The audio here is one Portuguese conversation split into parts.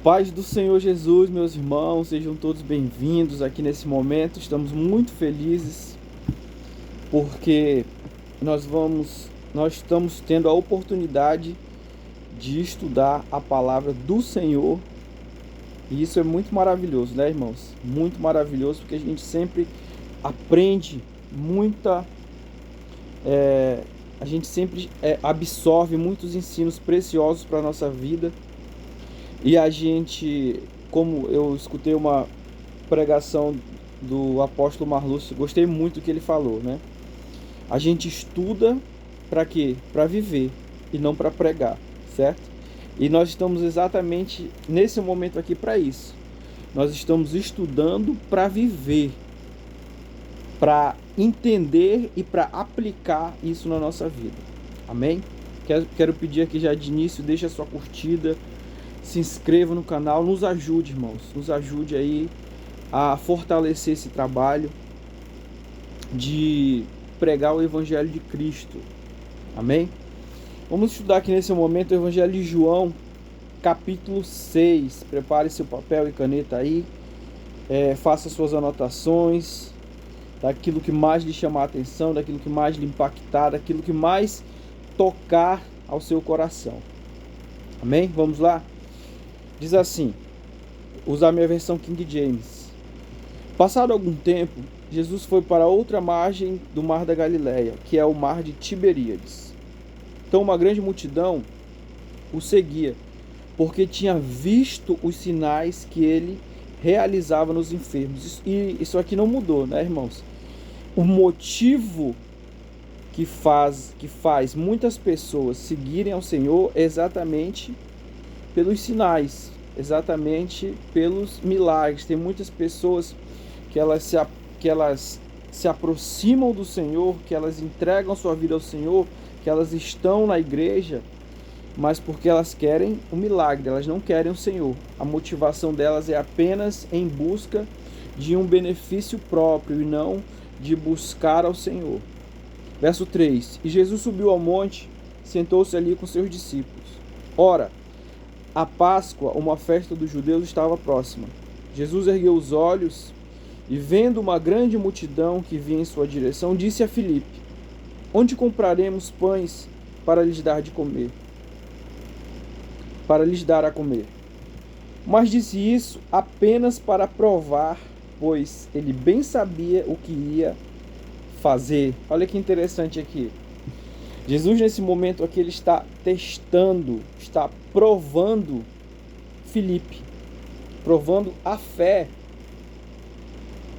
Paz do Senhor Jesus, meus irmãos, sejam todos bem-vindos aqui nesse momento. Estamos muito felizes porque nós estamos tendo a oportunidade de estudar a palavra do Senhor. E isso é muito maravilhoso, né, irmãos? Muito maravilhoso, porque a gente sempre aprende a gente sempre absorve muitos ensinos preciosos para a nossa vida. E a gente, como eu escutei uma pregação do apóstolo Marlúcio, gostei muito do que ele falou, né? A gente estuda para quê? Para viver e não para pregar, certo? E nós estamos exatamente nesse momento aqui para isso. Nós estamos estudando para viver, para entender e para aplicar isso na nossa vida. Amém? Quero pedir aqui já de início, deixa a sua curtida, se inscreva no canal, nos ajude, irmãos, nos ajude aí a fortalecer esse trabalho de pregar o Evangelho de Cristo. Amém? Vamos estudar aqui nesse momento o Evangelho de João, capítulo 6. Prepare seu papel e caneta aí, faça suas anotações daquilo que mais lhe chamar a atenção, daquilo que mais lhe impactar, daquilo que mais tocar ao seu coração. Amém? Vamos lá? Diz assim, usar minha versão King James. Passado algum tempo, Jesus foi para outra margem do mar da Galileia, que é o mar de Tiberíades. Então uma grande multidão o seguia, porque tinha visto os sinais que ele realizava nos enfermos. E isso aqui não mudou, né, irmãos? O motivo que faz muitas pessoas seguirem ao Senhor é exatamente pelos sinais, exatamente pelos milagres. Tem muitas pessoas que elas se aproximam do Senhor, que elas entregam sua vida ao Senhor, que elas estão na igreja, mas porque elas querem o milagre, elas não querem o Senhor. A motivação delas é apenas em busca de um benefício próprio e não de buscar ao Senhor. Verso 3. E Jesus subiu ao monte, sentou-se ali com seus discípulos. Ora, a Páscoa, uma festa dos judeus, estava próxima. Jesus ergueu os olhos e, vendo uma grande multidão que vinha em sua direção, disse a Filipe: onde compraremos pães para lhes dar a comer? Mas disse isso apenas para provar, pois ele bem sabia o que ia fazer. Olha que interessante aqui. Jesus, nesse momento aqui, ele está testando, está provando Filipe, provando a fé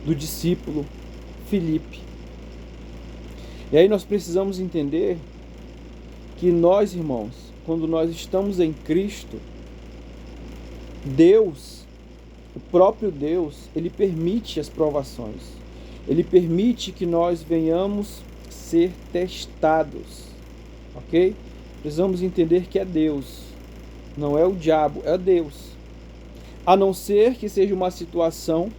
do discípulo Filipe. E aí nós precisamos entender que nós, irmãos, quando nós estamos em Cristo, Deus, o próprio Deus, ele permite as provações. Ele permite que nós venhamos ser testados. Ok? Precisamos entender que é Deus, não é o diabo, é Deus. A não ser que seja uma situação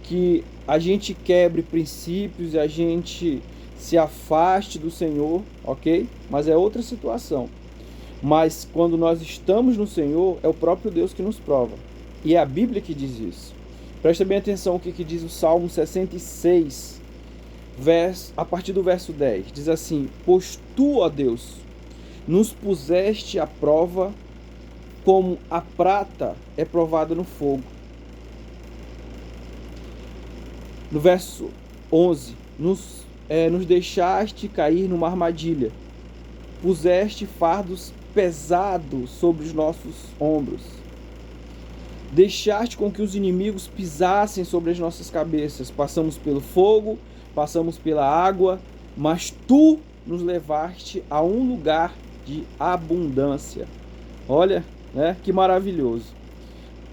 que a gente quebre princípios e a gente se afaste do Senhor, ok? Mas é outra situação. Mas quando nós estamos no Senhor, é o próprio Deus que nos prova. E é a Bíblia que diz isso. Presta bem atenção o que diz o Salmo 66, a partir do verso 10. Diz assim: pois tu, ó Deus, nos puseste à prova como a prata é provada no fogo. No verso 11, nos deixaste cair numa armadilha, puseste fardos pesados sobre os nossos ombros, deixaste com que os inimigos pisassem sobre as nossas cabeças. Passamos pelo fogo, passamos pela água, mas tu nos levaste a um lugar de abundância. Olha, né? Que maravilhoso.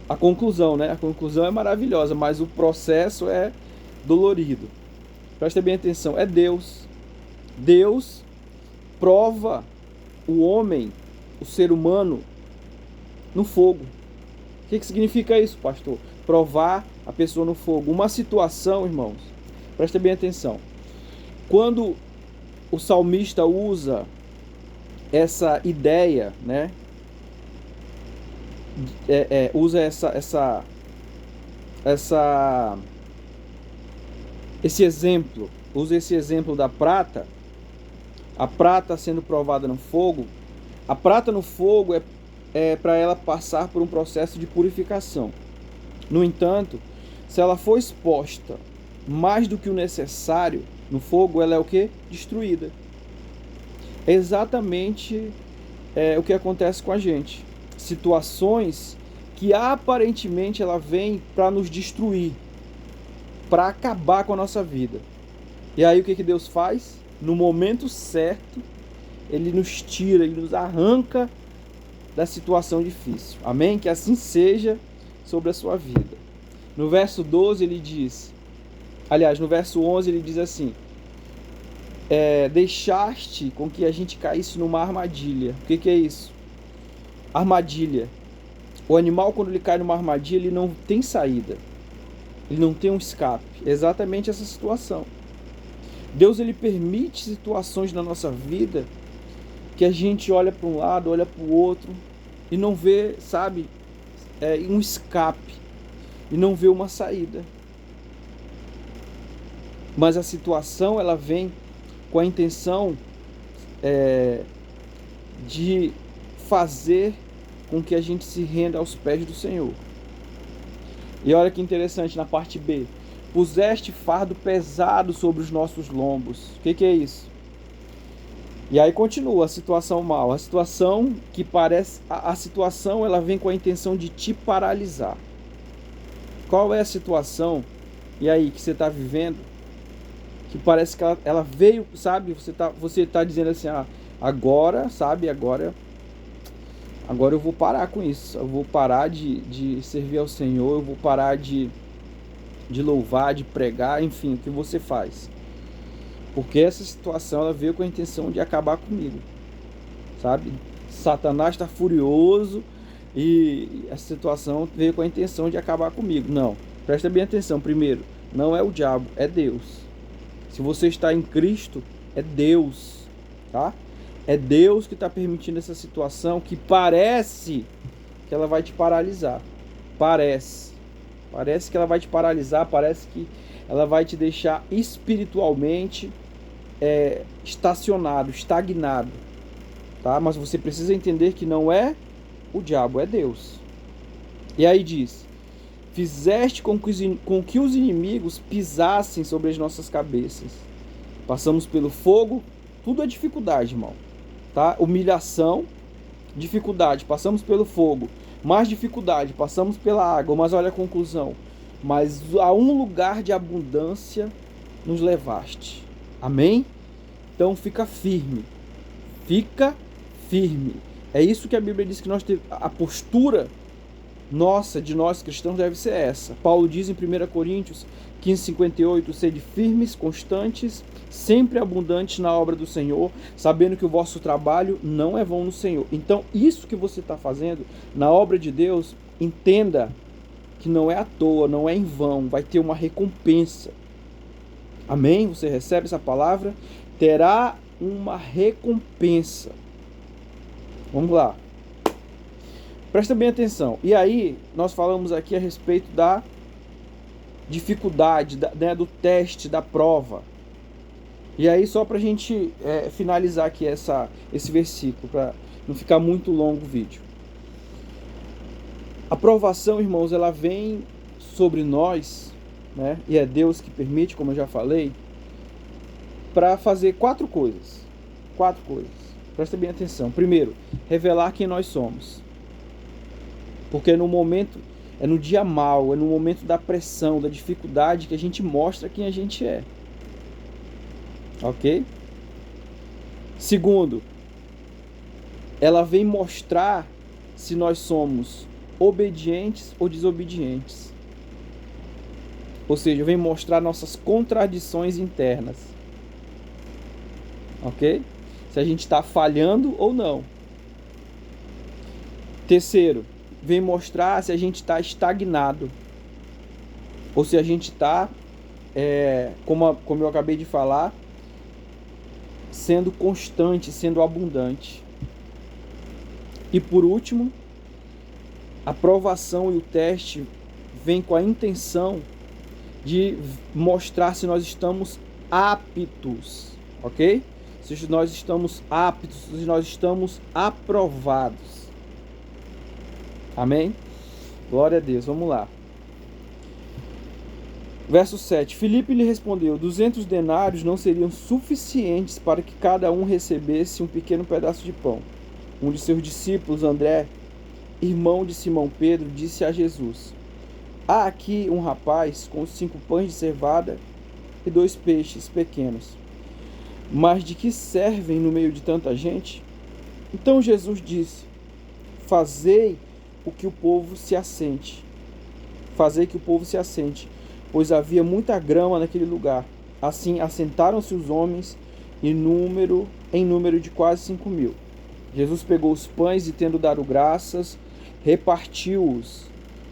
A conclusão, né? A conclusão é maravilhosa, mas o processo é dolorido. Presta bem atenção, é Deus. Deus prova o homem, o ser humano, no fogo. O que significa isso, pastor? Provar a pessoa no fogo. Uma situação, irmãos, presta bem atenção. Quando o salmista usa essa ideia, né, usa esse exemplo, usa esse exemplo da prata, a prata sendo provada no fogo. A prata no fogo é para ela passar por um processo de purificação. No entanto, se ela for exposta mais do que o necessário no fogo, ela é o que? Destruída. É exatamente o que acontece com a gente. Situações que aparentemente ela vem para nos destruir, para acabar com a nossa vida. E aí o que Deus faz? No momento certo, Ele nos tira, Ele nos arranca da situação difícil. Amém? Que assim seja sobre a sua vida. No verso 12 ele diz, aliás, no verso 11 ele diz assim, deixaste com que a gente caísse numa armadilha. O que é isso? Armadilha. O animal, quando ele cai numa armadilha, ele não tem saída. Ele não tem um escape. É exatamente essa situação. Deus, ele permite situações na nossa vida que a gente olha para um lado, olha para o outro e não vê, sabe, um escape e não vê uma saída. Mas a situação, ela vem com a intenção de fazer com que a gente se renda aos pés do Senhor. E olha que interessante na parte B. Puseste fardo pesado sobre os nossos lombos. O que é isso? E aí continua a situação mal. A situação que parece... A situação, ela vem com a intenção de te paralisar. Qual é a situação, e aí, que você está vivendo, que parece que ela veio, sabe? Você tá dizendo assim, agora, sabe? Agora eu vou parar com isso. Eu vou parar de servir ao Senhor. Eu vou parar de louvar, de pregar, enfim, o que você faz. Porque essa situação, ela veio com a intenção de acabar comigo, sabe? Satanás está furioso e essa situação veio com a intenção de acabar comigo. Não, presta bem atenção. Primeiro, não é o diabo, é Deus. Se você está em Cristo, é Deus, tá? É Deus que está permitindo essa situação que parece que ela vai te paralisar. Parece que ela vai te paralisar, parece que ela vai te deixar espiritualmente estacionado, estagnado, tá? Mas você precisa entender que não é o diabo, é Deus. E aí diz, fizeste com que os inimigos pisassem sobre as nossas cabeças. Passamos pelo fogo, tudo é dificuldade, irmão, tá? Humilhação, dificuldade, passamos pelo fogo. Mais dificuldade, passamos pela água, mas olha a conclusão. Mas a um lugar de abundância nos levaste. Amém? Então fica firme. Fica firme. É isso que a Bíblia diz que a postura nossa, de nós cristãos, deve ser essa. Paulo diz em 1 Coríntios 15:58, sede firmes, constantes, sempre abundantes na obra do Senhor, sabendo que o vosso trabalho não é vão no Senhor. Então, isso que você está fazendo na obra de Deus, entenda que não é à toa, não é em vão, vai ter uma recompensa. Amém? Você recebe essa palavra? Terá uma recompensa. Vamos lá. Presta bem atenção. E aí, nós falamos aqui a respeito da dificuldade, do teste, da prova. E aí, só para a gente finalizar aqui esse versículo, para não ficar muito longo o vídeo. A provação, irmãos, ela vem sobre nós, né? E é Deus que permite, como eu já falei, para fazer quatro coisas. Presta bem atenção. Primeiro, revelar quem nós somos. Porque no momento, no dia mau, no momento da pressão, da dificuldade, que a gente mostra quem a gente é. Ok? Segundo, ela vem mostrar se nós somos obedientes ou desobedientes. Ou seja, vem mostrar nossas contradições internas. Ok? Se a gente está falhando ou não. Terceiro, vem mostrar se a gente está estagnado. Ou se a gente está, como eu acabei de falar, sendo constante, sendo abundante. E por último, A provação e o teste vem com a intenção de mostrar se nós estamos aptos, ok? Se nós estamos aptos, se nós estamos aprovados. Amém? Glória a Deus, vamos lá. Verso 7. Filipe lhe respondeu: 200 denários não seriam suficientes para que cada um recebesse um pequeno pedaço de pão. Um de seus discípulos, André, irmão de Simão Pedro, disse a Jesus: há aqui um rapaz com 5 pães de cevada e 2 peixes pequenos. Mas de que servem no meio de tanta gente? Então Jesus disse: fazei o que o povo se assente. Fazei que o povo se assente, pois havia muita grama naquele lugar. Assim assentaram-se os homens em número de quase 5.000. Jesus pegou os pães e, tendo dado graças, repartiu-os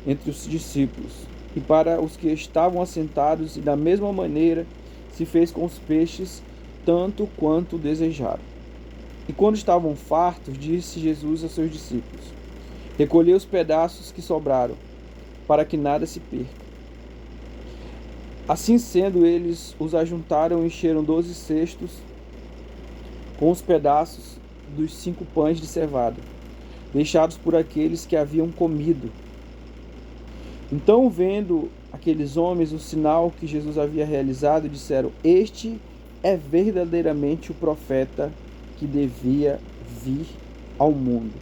entre os discípulos e para os que estavam assentados, e da mesma maneira se fez com os peixes, tanto quanto desejaram. E quando estavam fartos, disse Jesus a seus discípulos: recolhei os pedaços que sobraram, para que nada se perca. Assim sendo, eles os ajuntaram e encheram 12 cestos com os pedaços dos 5 pães de cevada, deixados por aqueles que haviam comido. Então, vendo aqueles homens o sinal que Jesus havia realizado, disseram: este é verdadeiramente o profeta que devia vir ao mundo.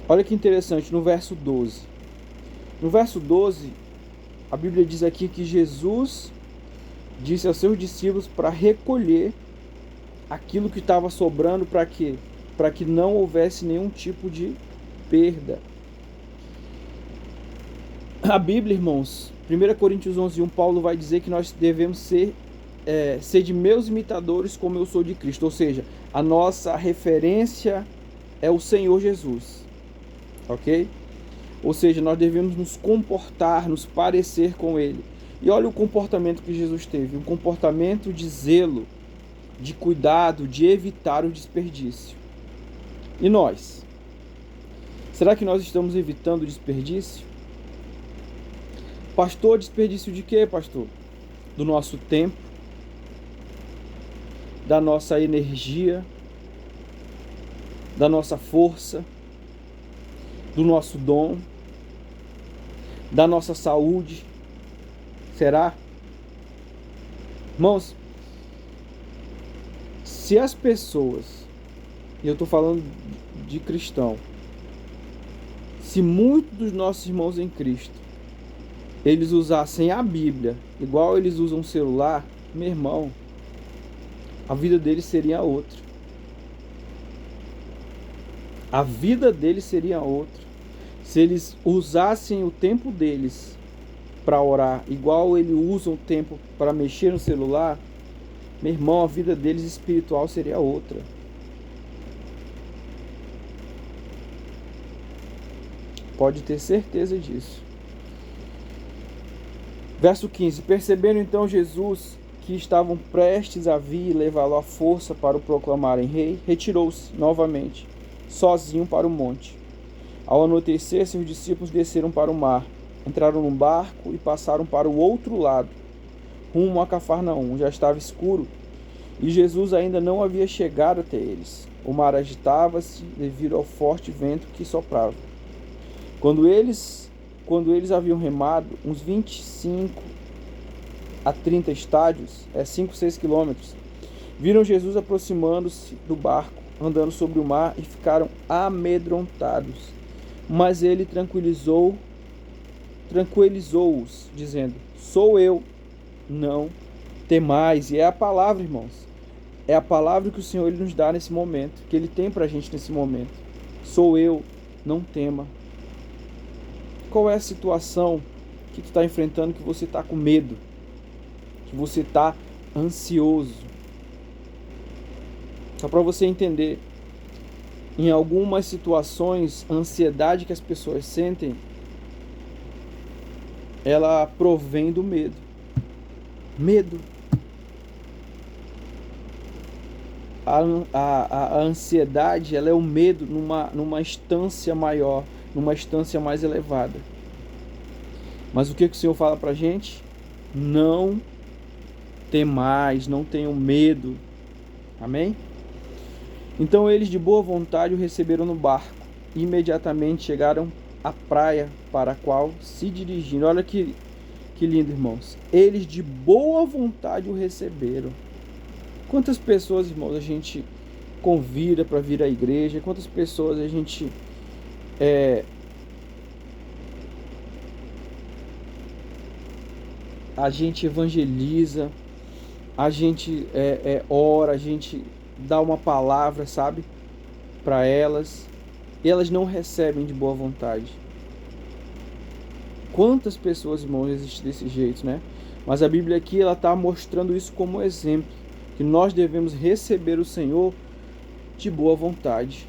Olha que interessante, no verso 12. No verso 12, a Bíblia diz aqui que Jesus disse aos seus discípulos para recolher aquilo que estava sobrando. Para quê? Para que não houvesse nenhum tipo de perda. A Bíblia, irmãos, 1 Coríntios 11:1, Paulo vai dizer que nós devemos ser de meus imitadores como eu sou de Cristo. Ou seja, a nossa referência é o Senhor Jesus. Ok? Ou seja, nós devemos nos comportar, nos parecer com Ele. E olha o comportamento que Jesus teve. Um comportamento de zelo, de cuidado, de evitar o desperdício. E nós? Será que nós estamos evitando o desperdício? Pastor, desperdício de quê, pastor? Do nosso tempo, da nossa energia, da nossa força, do nosso dom, da nossa saúde. Será? Irmãos, se as pessoas, e eu estou falando de cristão, se muitos dos nossos irmãos em Cristo, eles usassem a Bíblia igual eles usam o celular, meu irmão, a vida deles seria outra. A vida deles seria outra. Se eles usassem o tempo deles para orar igual eles usam o tempo para mexer no celular, meu irmão, a vida deles espiritual seria outra. Pode ter certeza disso. Verso 15. Percebendo então Jesus que estavam prestes a vir e levá-lo à força para o proclamarem rei, retirou-se novamente, sozinho para o monte. Ao anoitecer, seus discípulos desceram para o mar, entraram num barco e passaram para o outro lado, rumo a Cafarnaum. Já estava escuro e Jesus ainda não havia chegado até eles. O mar agitava-se devido ao forte vento que soprava. Quando eles haviam remado uns 25 a 30 estádios, 5, 6 quilômetros, viram Jesus aproximando-se do barco, andando sobre o mar, e ficaram amedrontados. Mas ele tranquilizou-os, dizendo: sou eu, não temais. E é a palavra, irmãos. É a palavra que o Senhor ele nos dá nesse momento, que Ele tem para a gente nesse momento. Sou eu, não tema. Qual é a situação que tu está enfrentando que você está com medo? Que você está ansioso? Só para você entender, em algumas situações, a ansiedade que as pessoas sentem, ela provém do medo. Medo. a ansiedade, ela é o medo numa instância maior, numa instância mais elevada. Mas o que o Senhor fala pra gente? Não temais, não tenham medo. Amém? Então eles de boa vontade o receberam no barco. Imediatamente chegaram à praia para a qual se dirigiram. Olha que lindo, irmãos. Eles de boa vontade o receberam. Quantas pessoas, irmãos, a gente convida para vir à igreja? Quantas pessoas a gente evangeliza, a gente ora, a gente dá uma palavra, sabe, para elas, e elas não recebem de boa vontade. Quantas pessoas, irmãos, existem desse jeito, né? Mas a Bíblia aqui, ela está mostrando isso como exemplo, que nós devemos receber o Senhor de boa vontade.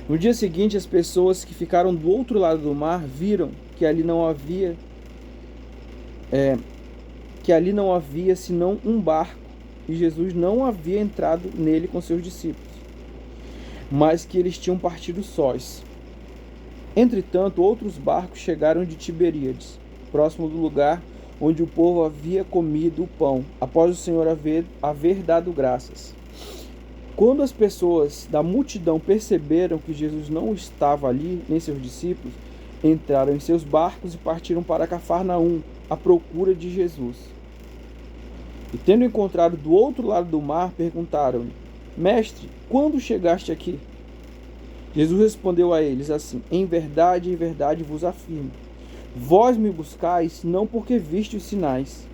No dia seguinte, as pessoas que ficaram do outro lado do mar viram que ali não havia senão um barco, e Jesus não havia entrado nele com seus discípulos, mas que eles tinham partido sós. Entretanto, outros barcos chegaram de Tiberíades, próximo do lugar onde o povo havia comido o pão, após o Senhor haver dado graças. Quando as pessoas da multidão perceberam que Jesus não estava ali, nem seus discípulos, entraram em seus barcos e partiram para Cafarnaum, à procura de Jesus. E tendo encontrado do outro lado do mar, perguntaram-lhe: Mestre, quando chegaste aqui? Jesus respondeu a eles assim: em verdade vos afirmo, vós me buscais não porque vistes os sinais,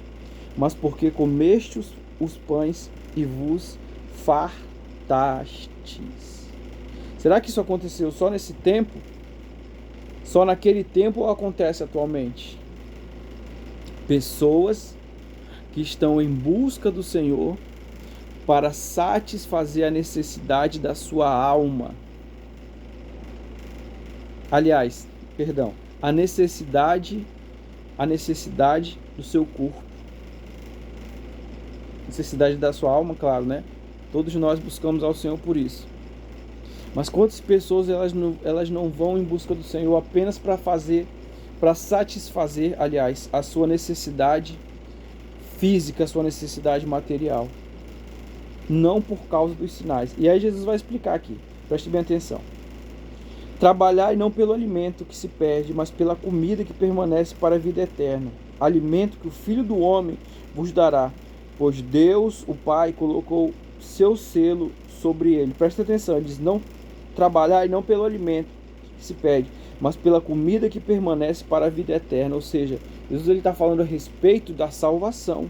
mas porque comestes os pães e vos fartastes. Será que isso aconteceu só nesse tempo? Só naquele tempo ou acontece atualmente? Pessoas que estão em busca do Senhor para satisfazer a necessidade da sua alma. Aliás, a necessidade do seu corpo. Necessidade da sua alma, claro, né? Todos nós buscamos ao Senhor por isso. Mas quantas pessoas elas não vão em busca do Senhor apenas para satisfazer, aliás, a sua necessidade física, a sua necessidade material, não por causa dos sinais. E aí Jesus vai explicar aqui, preste bem atenção. Trabalhai não pelo alimento que se perde, mas pela comida que permanece para a vida eterna, alimento que o Filho do Homem vos dará, pois Deus, o Pai, colocou seu selo sobre ele. Presta atenção, ele diz: não trabalhai não pelo alimento que se perde, mas pela comida que permanece para a vida eterna. Ou seja, Jesus está falando a respeito da salvação.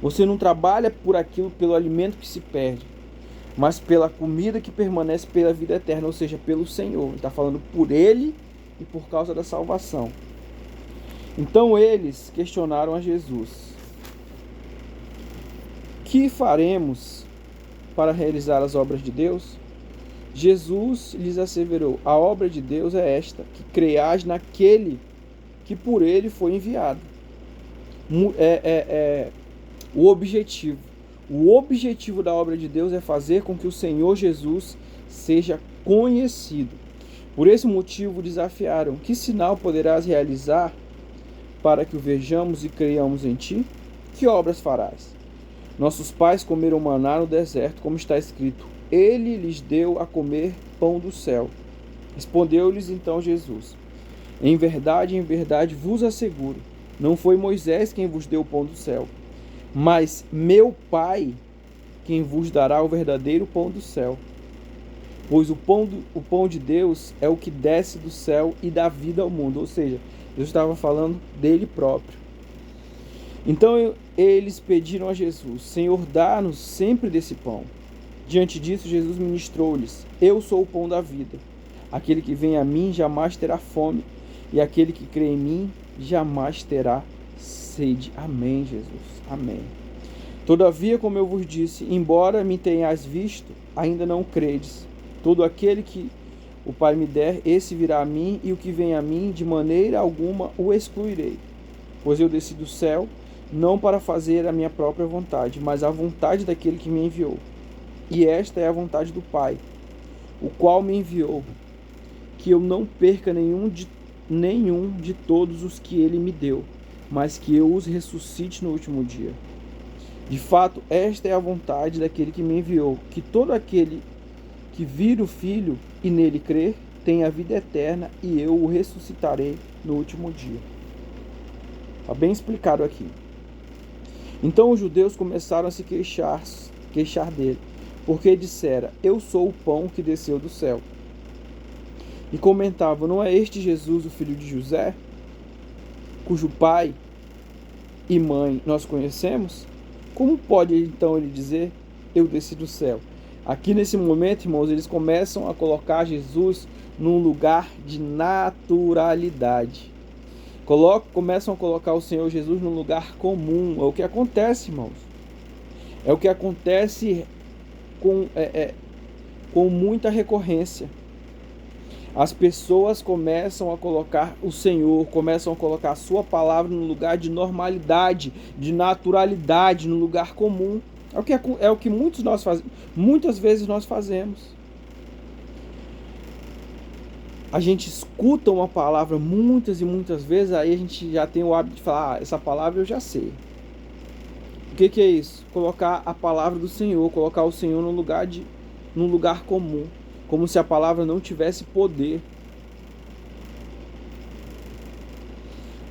Você não trabalha por aquilo, pelo alimento que se perde, mas pela comida que permanece pela vida eterna, ou seja, pelo Senhor. Ele está falando por Ele e por causa da salvação. Então eles questionaram a Jesus: que faremos para realizar as obras de Deus? Jesus lhes asseverou: a obra de Deus é esta, que creiais naquele que por Ele foi enviado. O objetivo da obra de Deus é fazer com que o Senhor Jesus seja conhecido. Por esse motivo desafiaram: que sinal poderás realizar para que o vejamos e creiamos em ti? Que obras farás? Nossos pais comeram maná no deserto, como está escrito: Ele lhes deu a comer pão do céu. Respondeu-lhes então Jesus: em verdade vos asseguro, não foi Moisés quem vos deu o pão do céu, mas meu Pai quem vos dará o verdadeiro pão do céu. Pois o pão de Deus é o que desce do céu e dá vida ao mundo. Ou seja, Deus estava falando dele próprio. Então eles pediram a Jesus: Senhor, dá-nos sempre desse pão. Diante disso, Jesus ministrou-lhes: eu sou o pão da vida. Aquele que vem a mim jamais terá fome, e aquele que crê em mim jamais terá sede. Amém, Jesus. Amém. Todavia, como eu vos disse, embora me tenhais visto, ainda não credes. Todo aquele que o Pai me der, esse virá a mim, e o que vem a mim, de maneira alguma o excluirei. Pois eu desci do céu, não para fazer a minha própria vontade, mas a vontade daquele que me enviou. E esta é a vontade do Pai, o qual me enviou, que eu não perca nenhum de todos os que ele me deu, mas que eu os ressuscite no último dia. De fato, esta é a vontade daquele que me enviou, que todo aquele que vir o Filho e nele crer, tenha a vida eterna, e eu o ressuscitarei no último dia. Está bem explicado aqui. Então os judeus começaram a se queixar dele, porque dissera: eu sou o pão que desceu do céu. E comentavam: não é este Jesus, o filho de José, cujo pai e mãe nós conhecemos? Como pode então ele dizer: eu desci do céu? Aqui nesse momento, irmãos, eles começam a colocar Jesus num lugar de naturalidade. Começam a colocar o Senhor Jesus num lugar comum. É o que acontece, irmãos. É o que acontece com muita recorrência. As pessoas começam a colocar o Senhor, começam a colocar a sua palavra no lugar de normalidade, de naturalidade, no lugar comum. É o que muitas vezes nós fazemos. A gente escuta uma palavra muitas e muitas vezes, aí a gente já tem o hábito de falar: essa palavra eu já sei. O que é isso? Colocar a palavra do Senhor, colocar o Senhor num lugar comum, como se a palavra não tivesse poder.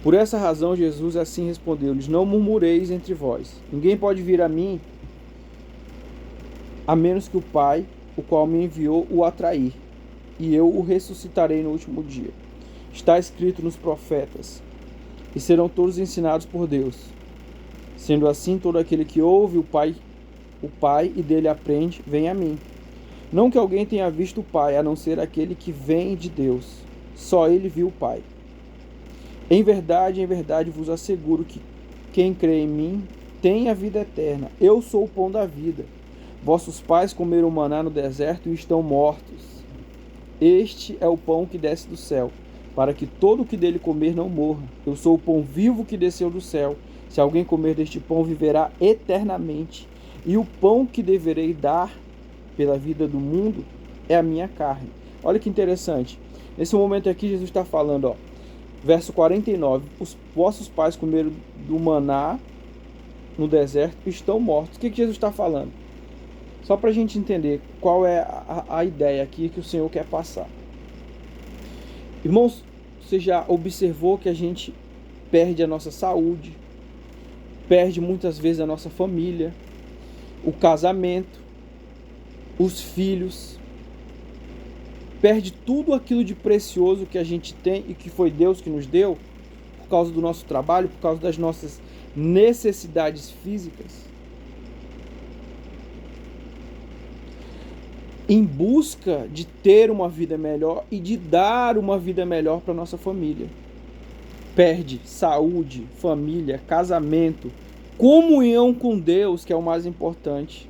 Por essa razão, Jesus assim respondeu-lhes: não murmureis entre vós. Ninguém pode vir a mim, a menos que o Pai, o qual me enviou, o atrair, e eu o ressuscitarei no último dia. Está escrito nos profetas: e serão todos ensinados por Deus. Sendo assim, todo aquele que ouve o Pai e dele aprende, vem a mim. Não que alguém tenha visto o Pai, a não ser aquele que vem de Deus. Só ele viu o Pai. Em verdade vos asseguro que quem crê em mim tem a vida eterna. Eu sou o pão da vida. Vossos pais comeram maná no deserto e estão mortos. Este é o pão que desce do céu, para que todo o que dele comer não morra. Eu sou o pão vivo que desceu do céu. Se alguém comer deste pão, viverá eternamente. E o pão que deverei dar pela vida do mundo é a minha carne. Olha que interessante. Nesse momento aqui, Jesus está falando, verso 49. Os vossos pais comeram do maná no deserto e estão mortos. O que Jesus está falando? Só para a gente entender qual é a ideia aqui que o Senhor quer passar. Irmãos, você já observou que a gente perde a nossa saúde, perde muitas vezes a nossa família, o casamento, os filhos, perde tudo aquilo de precioso que a gente tem e que foi Deus que nos deu, por causa do nosso trabalho, por causa das nossas necessidades físicas, em busca de ter uma vida melhor e de dar uma vida melhor para nossa família. Perde saúde, família, casamento, comunhão com Deus, que é o mais importante,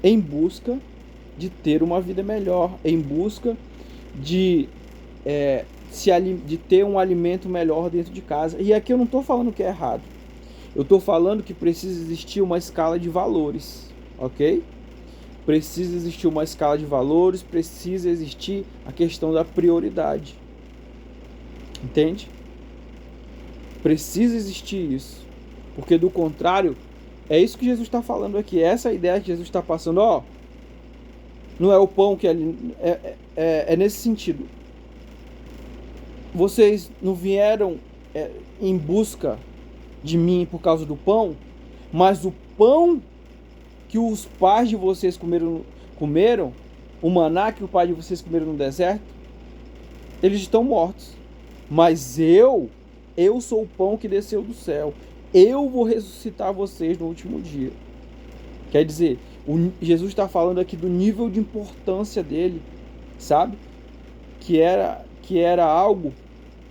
em busca de ter uma vida melhor, em busca de ter um alimento melhor dentro de casa. E aqui eu não estou falando que é errado. Eu estou falando que precisa existir uma escala de valores, ok? Precisa existir uma escala de valores, precisa existir a questão da prioridade. Entende? Precisa existir isso. Porque do contrário, é isso que Jesus está falando aqui. Essa é a ideia que Jesus está passando. Não é o pão que é nesse sentido. Vocês não vieram em busca de mim por causa do pão, mas o pão que os pais de vocês comeram, o maná que o pai de vocês comeram no deserto, eles estão mortos. Mas eu sou o pão que desceu do céu. Eu vou ressuscitar vocês no último dia. Quer dizer, Jesus está falando aqui do nível de importância dele, sabe? Que era algo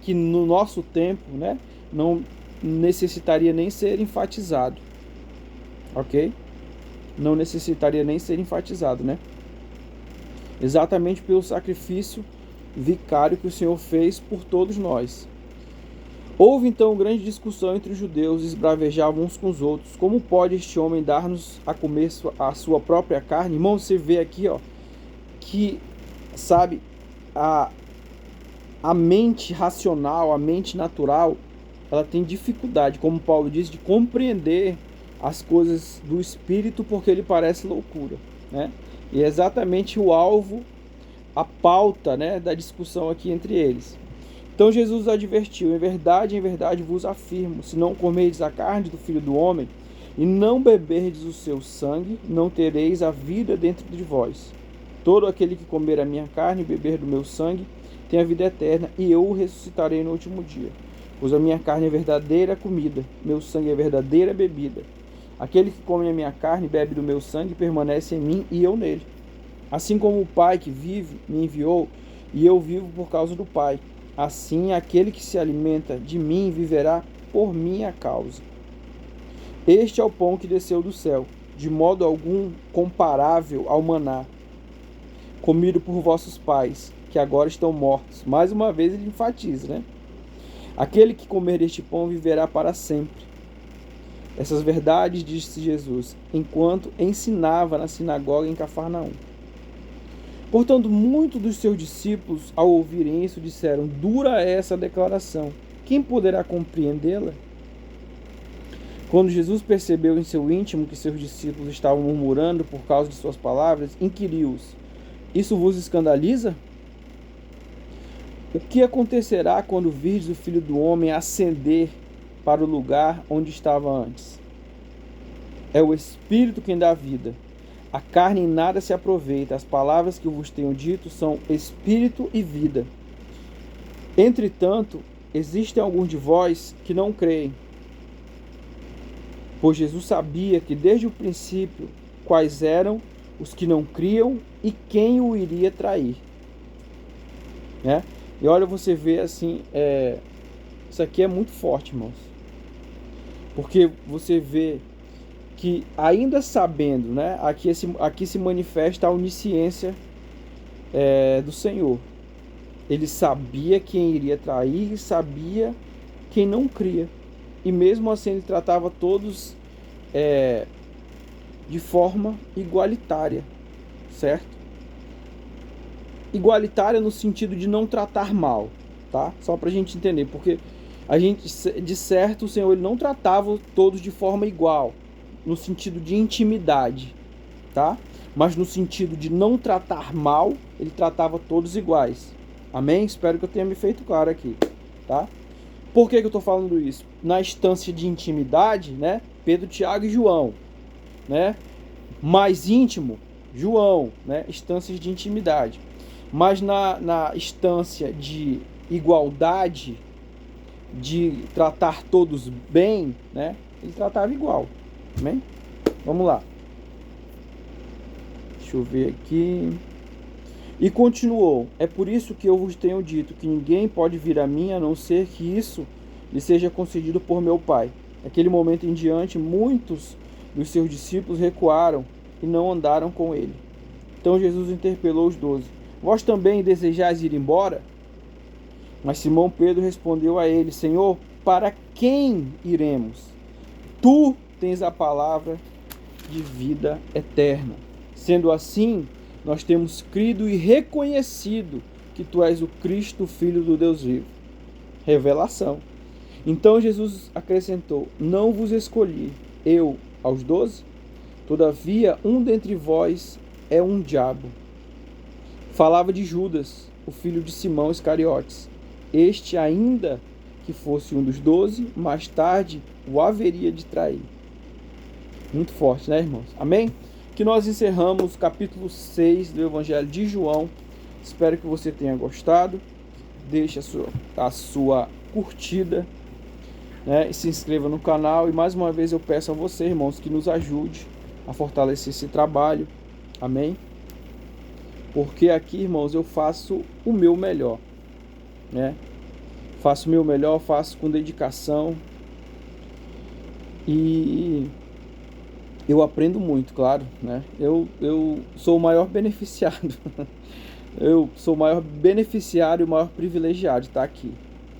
que no nosso tempo, né, não necessitaria nem ser enfatizado. Ok? Não necessitaria nem ser enfatizado, né? Exatamente pelo sacrifício vicário que o Senhor fez por todos nós. Houve então grande discussão entre os judeus, esbravejavam uns com os outros. Como pode este homem dar-nos a comer a sua própria carne? Irmão, você vê aqui, que, sabe, a mente racional, a mente natural, ela tem dificuldade, como Paulo diz, de compreender as coisas do Espírito, porque ele parece loucura, né? E é exatamente o alvo, a pauta, né, da discussão aqui entre eles. Então Jesus advertiu: em verdade vos afirmo, se não comerdes a carne do Filho do Homem e não beberdes o seu sangue, não tereis a vida dentro de vós. Todo aquele que comer a minha carne e beber do meu sangue tem a vida eterna, e eu o ressuscitarei no último dia. Pois a minha carne é verdadeira comida, meu sangue é verdadeira bebida. Aquele que come a minha carne e bebe do meu sangue permanece em mim e eu nele. Assim como o Pai que vive me enviou, e eu vivo por causa do Pai, assim aquele que se alimenta de mim viverá por minha causa. Este é o pão que desceu do céu, de modo algum comparável ao maná, comido por vossos pais, que agora estão mortos. Mais uma vez ele enfatiza, né? Aquele que comer deste pão viverá para sempre. Essas verdades disse Jesus, enquanto ensinava na sinagoga em Cafarnaum. Portanto, muitos dos seus discípulos, ao ouvirem isso, disseram: dura é essa declaração, quem poderá compreendê-la? Quando Jesus percebeu em seu íntimo que seus discípulos estavam murmurando por causa de suas palavras, inquiriu-os: isso vos escandaliza? O que acontecerá quando virdes o Filho do Homem ascender para o lugar onde estava antes? É o Espírito quem dá vida. A carne em nada se aproveita. As palavras que eu vos tenho dito são Espírito e vida. Entretanto, existem alguns de vós que não creem. Pois Jesus sabia que desde o princípio quais eram os que não criam e quem o iria trair. Né? E olha, você vê assim, isso aqui é muito forte, irmãos. Porque você vê que ainda sabendo, né, aqui se manifesta a onisciência do Senhor. Ele sabia quem iria trair e sabia quem não cria. E mesmo assim ele tratava todos de forma igualitária, certo? Igualitária no sentido de não tratar mal, tá? Só pra gente entender, porque de certo o Senhor ele não tratava todos de forma igual, no sentido de intimidade, tá? Mas no sentido de não tratar mal, ele tratava todos iguais. Amém? Espero que eu tenha me feito claro aqui, tá? Por que eu estou falando isso? Na instância de intimidade, né? Pedro, Tiago e João, né? Mais íntimo, João, né? Instâncias de intimidade. Mas na instância de igualdade, de tratar todos bem, né? Ele tratava igual. Amém? Vamos lá. Deixa eu ver aqui. E continuou: é por isso que eu vos tenho dito que ninguém pode vir a mim a não ser que isso lhe seja concedido por meu Pai. Naquele momento em diante, muitos dos seus discípulos recuaram e não andaram com ele. Então Jesus interpelou os 12: vós também desejais ir embora? Mas Simão Pedro respondeu a ele: Senhor, para quem iremos? Tu tens a palavra de vida eterna. Sendo assim, nós temos crido e reconhecido que tu és o Cristo, Filho do Deus vivo. Revelação. Então Jesus acrescentou: não vos escolhi eu aos 12? Todavia um dentre vós é um diabo. Falava de Judas, o filho de Simão Iscariotes. Este, ainda que fosse um dos 12, mais tarde o haveria de trair. Muito forte, né, irmãos? Amém? Que nós encerramos o capítulo 6 do Evangelho de João. Espero que você tenha gostado. Deixe a sua curtida, né, e se inscreva no canal. E mais uma vez eu peço a você, irmãos, que nos ajude a fortalecer esse trabalho. Amém? Porque aqui, irmãos, eu faço o meu melhor, né? Faço o meu melhor, faço com dedicação. E eu aprendo muito, claro, né? Eu sou o maior beneficiado. Eu sou o maior beneficiário e o maior privilegiado de estar aqui,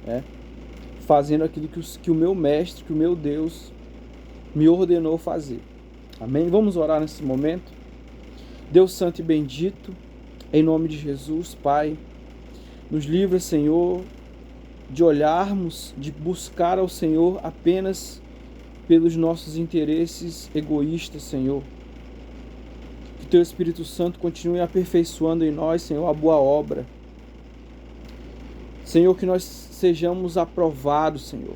né? fazendo aquilo que o meu mestre, que o meu Deus me ordenou fazer. Amém? Vamos orar nesse momento. Deus santo e bendito, em nome de Jesus, Pai, nos livra, Senhor, de olharmos, de buscar ao Senhor apenas pelos nossos interesses egoístas, Senhor. Que Teu Espírito Santo continue aperfeiçoando em nós, Senhor, a boa obra. Senhor, que nós sejamos aprovados, Senhor.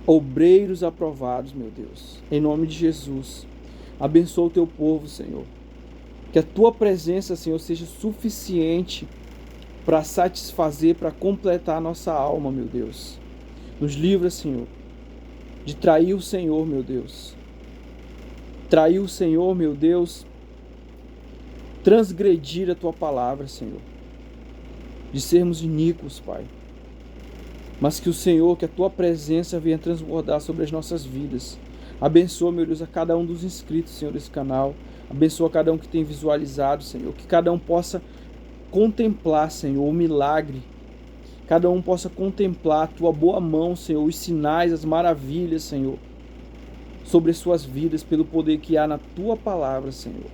Obreiros aprovados, meu Deus. Em nome de Jesus. Abençoa o Teu povo, Senhor. Que a Tua presença, Senhor, seja suficiente para satisfazer, para completar a nossa alma, meu Deus. Nos livra, Senhor, de trair o Senhor, meu Deus. Trair o Senhor, meu Deus. Transgredir a Tua palavra, Senhor. De sermos iníquos, Pai. Mas que o Senhor, que a Tua presença venha transbordar sobre as nossas vidas. Abençoa, meu Deus, a cada um dos inscritos, Senhor, desse canal. Abençoa cada um que tem visualizado, Senhor. Que cada um possa contemplar, Senhor, o milagre. Cada um possa contemplar a Tua boa mão, Senhor, os sinais, as maravilhas, Senhor, sobre as suas vidas, pelo poder que há na Tua palavra, Senhor.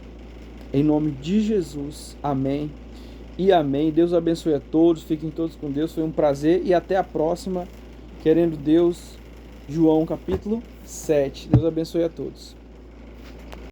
Em nome de Jesus, amém e amém. Deus abençoe a todos, fiquem todos com Deus, foi um prazer e até a próxima, querendo Deus, João capítulo 7. Deus abençoe a todos.